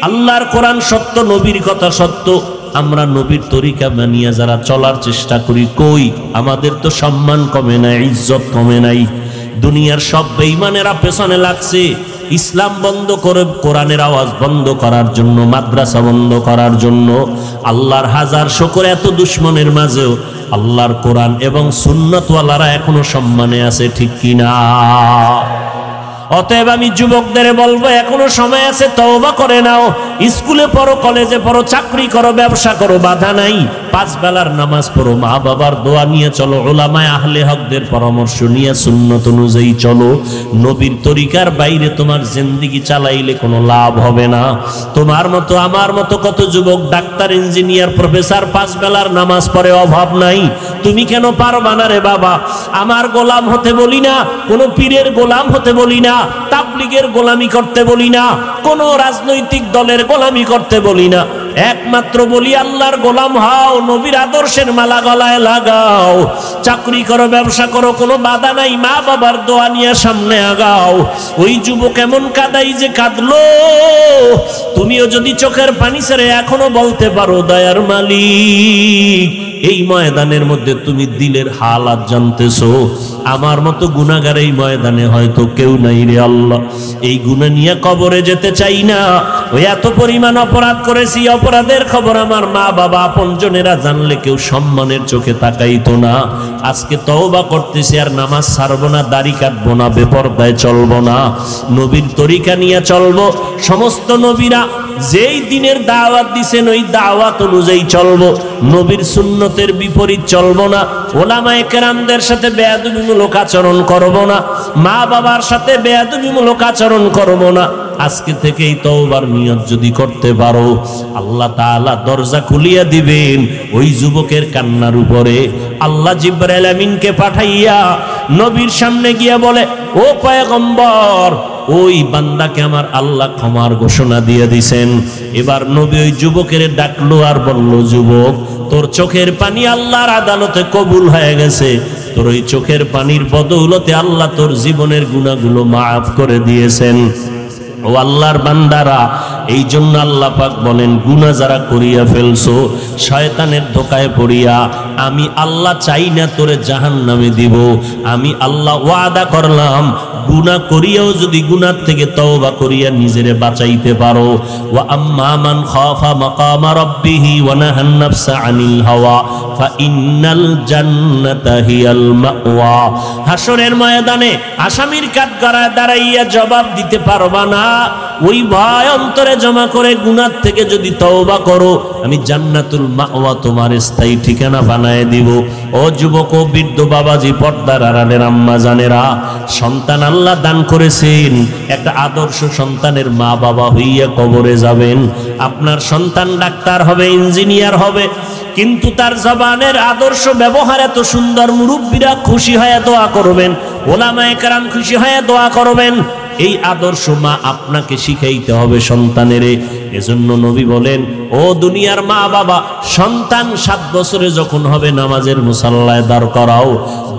আল্লাহর কোরআন সত্য, নবীর কথা সত্য। আমরা নবীর তরিকা মানিয়া যারা চলার চেষ্টা করি, কই আমাদের তো সম্মান কমে নাই, ইজ্জত কমে নাই। দুনিয়ার সব বেঈমানেরা পেছনে লাগছে ইসলাম বন্ধ করে, কোরআনের আওয়াজ বন্ধ করার জন্য, মাদ্রাসা বন্ধ করার জন্য। আল্লাহর হাজার শুকর, এত দুশ্মনের মাঝেও আল্লাহর কোরআন এবং সুন্নতওয়ালারা এখনো সম্মানে আছে, ঠিক কিনা? অতএব আমি যুবকদের বলবো, এখনো সময় আছে, তওবা করে নাও। স্কুলে পড়ো, কলেজে পড়ো, চাকরি করো, ব্যবসা করো, বাধা নাই। 5 বেলার নামাজ পড়ো, মা বাবার দোয়া নিয়ে চলো, উলামায়ে আহলে হকদের পরামর্শ নিয়ে সুন্নত অনুযায়ী চলো। নবীর তরিকার বাইরে তোমার জিন্দেগি চালাইলে কোনো লাভ হবে না। তোমার মতো আমার মতো কত যুবক ডাক্তার, ইঞ্জিনিয়ার, প্রফেসর 5 বেলার নামাজ পড়ে, অভাব নাই। তুমি কেন পারবা না রে বাবা? আমার গোলাম হতে বলি না, কোনো পীরের গোলাম হতে বলি না, তাবলীগের গোলামি করতে বলি না, কোন রাজনৈতিক দলের গোলামি করতে বলি না। একমাত্র বলি আল্লাহর গোলাম হও, নবীর আদর্শের মালা গলায় লাগাও। চাকরি করো, ব্যবসা করো, কোনো বাধা নাই। মা বাবার দোয়া নিয়ে সামনে আগাও। ওই যুবক এমন কাদাই যে কাঁদলো, তুমিও যদি চোখের পানি ছেড়ে এখনো বলতে পারো, দয়ার মালিক, এই ময়দানের মধ্যে তুমি দিলের হালাত জানতেছো। আমার মতো গুনাহগার এই ময়দানে হয়তো কেউ নাই রে আল্লাহ। এই গুনাহ নিয়ে কবরে যেতে চাই না। ওই এত পরিমাণ অপরাধ করেছি, অপরাধের খবর আমার মা বাবা আপনজনেরা জানলে কেউ সম্মানের চোখে তাকাইতো না। আজকে তওবা করতেছি, আর নামাজ ছাড়বো না, দাড়ি কাটবো না, বেপরদায় চলবো না, নবীর তরিকা নিয়ে চলবো। সমস্ত নবীরা যেই দিনের দাওয়াত দিছেন ওই দাওয়াত অনুযায়ী চলবো। নবীর সুন্নতের বিপরীত চলবো না। ওলামায়ে কেরামদের সাথে বেয়াদবিমূলক আচরণ করবো না। মা বাবার সাথে বেয়াদবিমূলক আচরণ করবো না। আজকে থেকেই তওবার নিয়ত যদি করতে পারো, আল্লাহ তাআলা দরজা খুলিয়া দিবেন ওই যুবকের কান্নার উপরে। আল্লাহ জিবরাইল আমিনকে পাঠাইয়া নবীর সামনে গিয়া বলে, ও পয়গম্বর, ওই বান্দাকে আমার আল্লাহ ক্ষমার ঘোষণা দিয়ে দিছেন। এবার নবী ওই যুবকের ডাকলো আর বলল, যুবক, তোর চোখের পানি আল্লাহর আদালতে কবুল হয়ে গেছে। তোর ওই চোখের পানির বদৌলতে আল্লাহ তোর জীবনের গুনাহগুলো মাফ করে দিয়েছেন। ও আল্লাহর বান্দারা, এই জন্য আল্লাহ পাক বলেন, গুনাহ যারা করিয়া ফেলছো শয়তানের ধোকায় পড়িয়া, আমি আল্লাহ চাই না তোরে জাহান্নামে দিব। আমি আল্লাহ ওয়াদা করলাম, গুনাহ করিয়াও যদি গুনাহ থেকে তওবা করিয়া নিজেরে বাঁচাইতে পারো। ওয়া আম্মা মান খাফা মাকামা রাব্বিহি ওয়া নাহান নাফসা আনিল হাওয়া ফা ইন্নাল জান্নাতা হিয়াল মাওয়া। হাসরের ময়দানে আসামির কাঠগড়ায় দাঁড়াইয়া জবাব দিতে পারবা না। ওই ভয় অন্তরে জমা করে গুনাহ থেকে যদি তওবা করো, আমি জান্নাতুল মাওয়া তোমার স্থায়ী ঠিকানা বানায় দিব। ও যুবক, ও বৃদ্ধ বাবাজি, পর্দার আড়ালের আম্মা জানেরা, সন্তান আল্লাহ দান করেছেন। একটা আদর্শ সন্তানের মা বাবা হইয়া কবরে যাবেন। আপনার সন্তান ডাক্তার হবে, ইঞ্জিনিয়ার হবে, কিন্তু তার জবানের আদর্শ ব্যবহার এত সুন্দর, মুরব্বীরা খুশি হয়ে দোয়া করবেন, ওলামায়ে কেরাম খুশি হয়ে দোয়া করবেন। এই আদর্শ মা আপনাকে শিখাইতে হবে সন্তানেরে। এজন্য নবী বলেন, ও দুনিয়ার মা বাবা, সন্তান 7 বছরে যখন হবে নামাজের মুসাল্লায় দাঁড় করাও।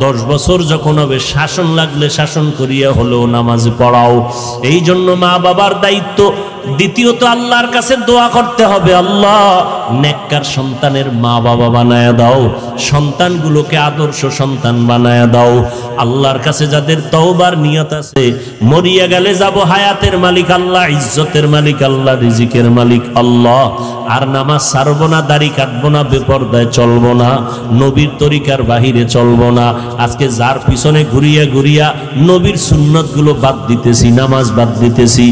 10 বছর যখন হবে শাসন লাগলে শাসন করিয়া হলেও নামাজ পড়াও। এই জন্য মা বাবার দায়িত্ব। দ্বিতীয়ত আল্লাহর কাছে দোয়া করতে হবে, আল্লাহ নেককার সন্তানের মা বাবা বানায়া দাও, সন্তানগুলোকে আদর্শ সন্তান বানায়া দাও। আল্লাহর কাছে যাদের তওবার নিয়ত আছে, মরিয়া গেলে যাব, হায়াতের মালিক আল্লাহ, ইজ্জতের মালিক আল্লাহ, রিজিকের মালিক আল্লাহ। আর নামাজ ছাড়বো না, দাড়ি কাটবো না, বেপরদায় চলবো না, নবীর তরিকার বাহিরে চলবো না। আজকে যার পিছনে ঘুরিয়া ঘুরিয়া নবীর সুন্নতগুলো বাদ দিতেছি, নামাজ বাদ দিতেছি,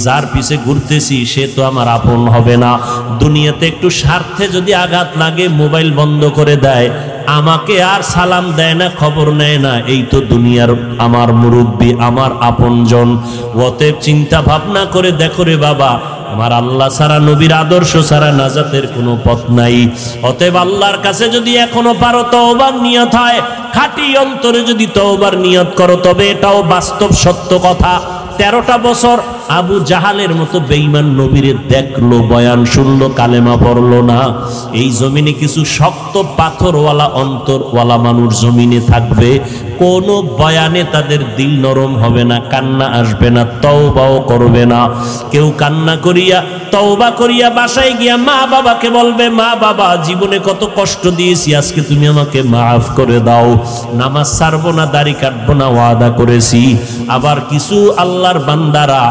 যার পিছে ঘুরতেছি সে তো আমার আপন হবে না। দুনিয়াতে একটু স্বার্থে যদি আঘাত লাগে, মোবাইল বন্ধ করে দেয়, আমাকে আর সালাম দেয় না, খবর নেয় না, এই তো দুনিয়ার আমার মুরব্বী, আমার আপনজন। অতএব চিন্তা ভাবনা করে দেখো রে বাবা, আমার আল্লাহ ছাড়া, নবীর আদর্শ ছাড়া নাজাতের কোনো পথ নাই। অতএব আল্লাহর কাছে যদি এখনো পারো তওবার নিয়ত হয়, খাঁটি অন্তরে যদি তওবার নিয়ত করো, তবে এটাও বাস্তব সত্য কথা, 13টা বছর আবু জাহালের মতো বেঈমান নবীরে দেখলো, বয়ান শুনলো, কালেমা পড়লো না। এই জমিনে কিছু শক্ত পাথরওয়ালা অন্তরওয়ালা মানুষ জমিনে থাকবে, কোনো বয়ানে তাদের দিল নরম হবে না, কান্না আসবে না, তওবাও করবে না। কেউ কান্না করিয়া তওবা করিয়া বাসায় গিয়া মা বাবাকে বলবে, মা বাবা জীবনে কত কষ্ট দিয়েছি, আজকে তুমি আমাকে মাফ করে দাও, নামাজ ছাড়বো না, দাড়ি কাটবো না, ওয়াদা করেছি। আবার কিছু আল্লাহর বান্দারা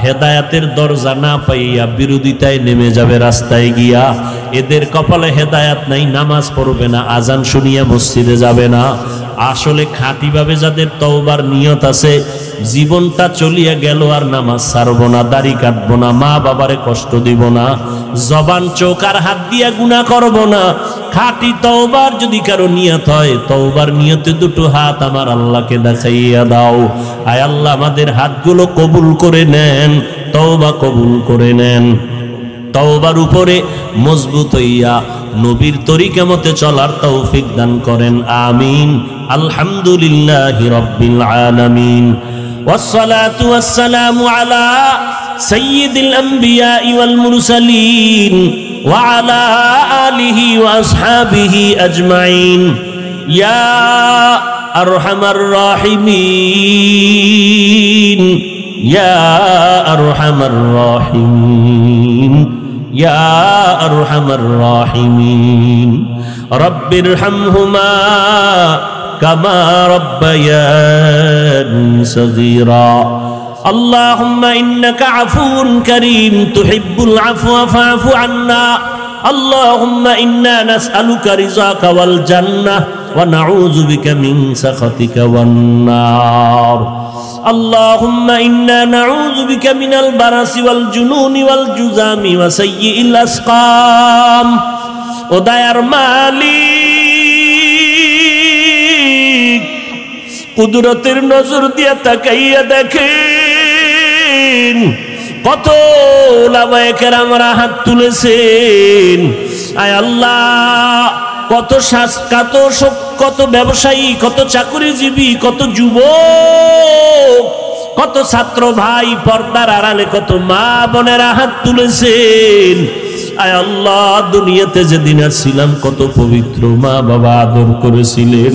হেদায়াতের দরজা না পাইয়া বিরোধিতায় নেমে যাবে রাস্তায় গিয়া, এদের কপালে হেদায়াত নাই, নামাজ পড়বে না, আজান শুনিয়া মসজিদে যাবে না। আসলে খাঁটিভাবে যাদের তওবার নিয়ত আছে, জীবনটা চলিয়া গেল আর নামাজ ছাড়বো না, দাড়ি কাটবো না, মা বাবারে কষ্ট দিব না, জবান চোখ আর হাত দিয়া গুনাহ করব না, খাঁটি তওবার যদি কারো নিয়ত হয়, তওবার নিয়তে দুটো হাত আমার আল্লাহকে দেখাইয়া দাও। আয় আল্লাহ আমাদের হাতগুলো কবুল করে নেন, তওবা কবুল করে নেন। তওবার উপরে মজবুত হইয়া নবীর তরিকা মতে চলার তৌফিক দান করেন, আমিন। আলহামদুলিল্লাহি রাব্বিল আলামিন, ওয়াসসালাতু ওয়াসসালামু আলা সাইয়্যিদিল আমবিয়াই ওয়াল মুরসালিন ওয়া আলা আলিহি ওয়া আসহাবিহি আজমাইন। ইয়া আরহামার রাহিমিন, ইয়া আরহামার রাহিমিন, ইয়া আরহামার রাহিমিন। রব্বিরহামহুমা কামা রব্বায়ানি সগীরা। আল্লাহুম্মা ইন্নাকা আফুউন কারীম তুহিব্বুল আফওয়া ফা'ফু আন্না। আল্লাহুম্মা ইন্না নাসআলুকা রিযাকা ওয়াল জান্নাহ ওয়া নাউযু বিকা মিন সাখাতিকা ওয়ান নার। আল্লাহুম্মা ইন্না নাউযু বিকা মিনাল বারাসি ওয়াল জুনুনি ওয়াল জুযামি ওয়া সাইয়্যিল আসকাম। ও দয়ার মালিক, কুদরতের নজর দিয়া তাকাইয়া দেখেন কত ওলামায়ে কেরামরা হাত তুলেছেন। আয় আল্লাহ, কত ব্যবসায়ী, কত চাকরিজীবী, কত যুবক, কত ছাত্র ভাই, পর্দার আড়ালে কত মা বোনেরা হাত তুলেছেন। আয় আল্লাহ, দুনিয়াতে যেদিন আসছিলাম কত পবিত্র মা বাবা আদর করেছিলেন,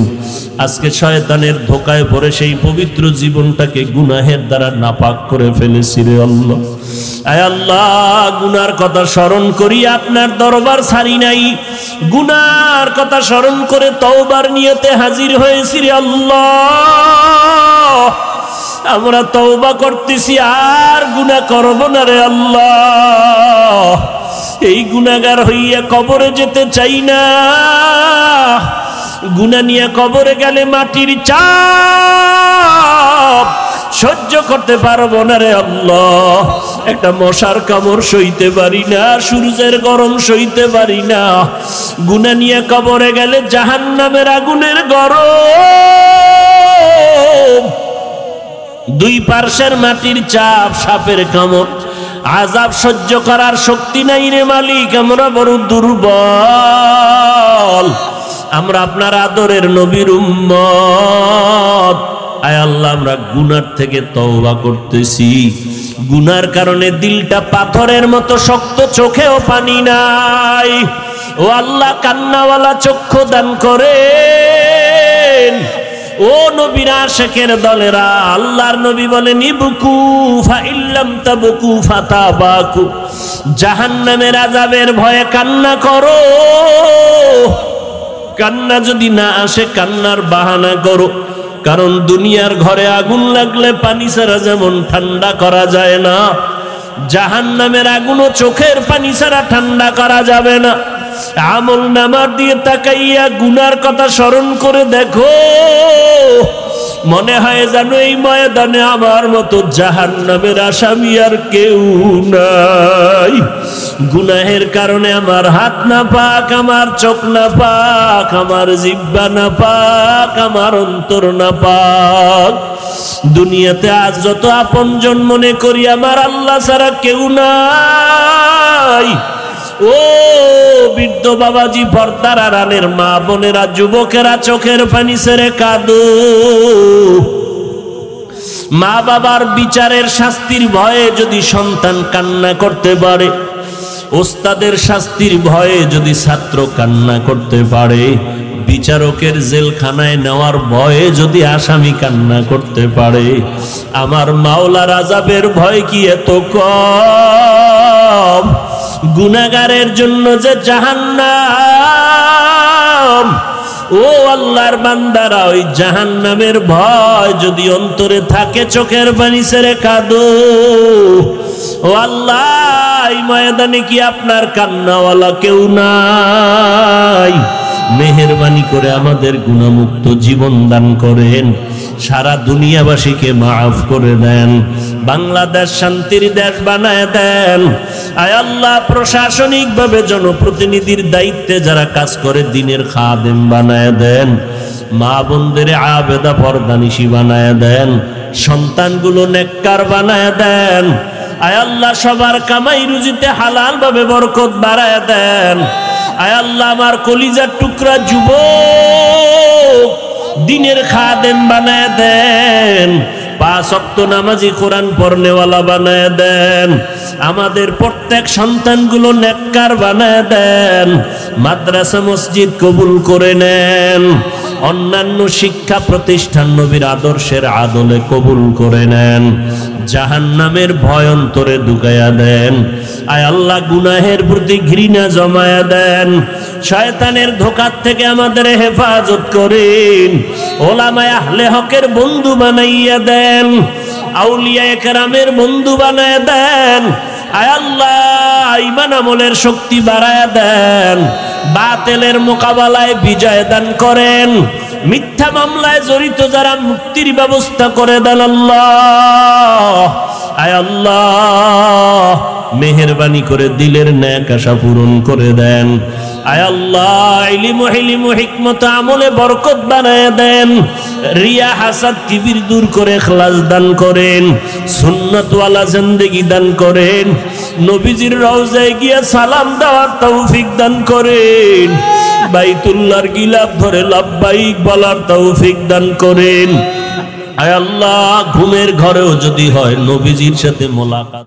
আজকে শয়তানের ধোকায় পড়ে সেই পবিত্র জীবনটাকে গুনাহের দ্বারা নাপাক করে ফেলেছি রে আল্লাহ। আয় আল্লাহ, গুনার কথা স্মরণ করি আপনার দরবার ছাড়ি নাই, গুনার কথা স্মরণ করে তওবার নিয়তে হাজির হয়েছি রে আল্লাহ। আমরা তওবা করতেছি, আর গুনাহ করব না রে আল্লাহ। এই গুনাহগার হইয়া কবরে যেতে চাই না, গুনাহ নিয়ে কবরে গেলে মাটির চাপ সহ্য করতে পারবো না রে আল্লাহ। একটা মশার কামড় সইতে পারি না, সূর্যের গরম সইতে পারি না, গুনাহ নিয়ে কবরে গেলে জাহান্নামের আগুনের গরম, দুই পার্শ্বের মাটির চাপ, সাপের কামড়, আযাব সহ্য করার শক্তি নাই রে মালিক। আমরা বড় দুর্বল, আমরা আপনার আদরের নবীর উম্মত। আয় আল্লাহ, আমরা গুনার থেকে তওবা করতেছি, গুনার কারণে দিলটা পাথরের মতো শক্ত, চোখেও পানি নাই। ও আল্লাহ, কান্নাওয়ালা চক্ষু দান করেন। ও নবীর আশিকের দলেরা, আল্লাহর নবী বলেন, ইবকু ফা ইল্লাম তাবকু ফাতাবাকু। জাহান্নামের আযাবের ভয়ে কান্না করো, কান্না যদি না আসে কান্নার বাহানা করো, কারণ দুনিয়ার ঘরে আগুন লাগলে পানি ছাড়া যেমন ঠান্ডা করা যায় না, জাহান্নামের আগুনও চোখের পানি ছাড়া ঠান্ডা করা যাবে না। আমল নামার দিয়ে তাকাইয়া গুনার কথা স্মরণ করে দেখো, মনে হয় যেন এই ময়দানে আমার মতো জাহান্নামের আসামি আর কেউ নাই। গুনাহের কারণে আমার হাত না পাক, আমার চোখ না পাক, আমার জিহ্বা না পাক, আমার অন্তর না পাক। দুনিয়াতে আজ যত আপনজন মনে করি আমার আল্লাহ ছাড়া কেউ নাই। ও বৃদ্ধ বাবাজি, পর্দার আড়ালের মা বোনেরা, যুবকেরা, চোখের পানি ছেড়ে কাঁদো। মা বাবার বিচারের শাস্তির ভয়ে যদি সন্তান কান্না করতে পারে, ওস্তাদের শাস্তির ভয়ে যদি ছাত্র কান্না করতে পারে, বিচারকের জেলখানায় নেওয়ার ভয়ে যদি আসামি কান্না করতে পারে, আমার মাওলার আযাবের ভয় কি এত কম? গুনাহগারের জন্য যে জাহান্নাম, ও আল্লাহর বান্দারা, ওই জাহান্নামের ভয় যদি অন্তরে থাকে, চোখের পানি ছেড়ে কাঁদো। ও আল্লাহ, এই ময়দানে কি আপনার কান্নাওয়ালা কেউ নাই? মেহেরবানি করে আমাদের গুনাহমুক্ত জীবন দান করেন, সারা দুনিয়াবাসীকে মাফ করে দেন, বাংলাদেশ শান্তির দেশ বানায় দেন। আয় আল্লাহ, প্রশাসনিকভাবে জনপ্রতিনিধির দায়িত্বে যারা কাজ করে দিনের খাদেম বানায় দেন, মা বোনদের আবেদা পর্দানিশী বানায় দেন, সন্তানগুলো নেককার বানায় দেন। আয় আল্লাহ, সবার কামাই রুজিতে হালাল ভাবে বরকত বাড়ায় দেন। আয় আল্লাহ, আমার কলিজার টুকরা যুবক দিনের খাদেম বানায় দেন, 5 ওয়াক্ত নামাজি, কোরআন পড়নেওয়ালা বানায় দেন। আমাদের প্রত্যেক সন্তানগুলো নেককার বানায় দেন, মাদ্রাসা মসজিদ কবুল করে নেন, অন্যান্য শিক্ষা প্রতিষ্ঠান নবীর আদর্শের আদলে কবুল করে নেন, জাহান্নামের ভয় অন্তরে ঢুকাইয়া দেন। আয় আল্লাহ, গুনাহের প্রতি ঘৃণা জমায়া দেন, শয়তানের ধোঁকার থেকে আমাদের হেফাজত করেন, ওলামায়ে আহলে হকের বন্ধু বানাইয়া দেন, আউলিয়ায়ে কেরামের বন্ধু বানায়া দেন। আয় আল্লাহ, ঈমান আমলের শক্তি বাড়ায়া দেন, বাতিলের মোকাবেলায় বিজয় দান করেন, মিথ্যা মামলায় জড়িত যারা মুক্তির ব্যবস্থা করে দেন আল্লাহ। আয় আল্লাহ, মেহেরবানি করে দিলের ন্যাক আশা পূরণ করে দেন। আয় আল্লাহ, ইলম হিলম হিকমত আমলে বরকত বানায় দেন, রিয়া হাসাদ কিবির দূর করে ইখলাস দান করেন, সুন্নাত ওয়ালা জিন্দেগি দান করেন, নবীজির রওজায় গিয়ে সালাম দেওয়ার তৌফিক দান করেন, বাইতুল্লাহর গিলাফ ধরে লাব্বাইক বলার তৌফিক দান করেন। আয় আল্লাহ, ঘুমের ঘরেও যদি হয় নবীজির সাথে মোলাকাত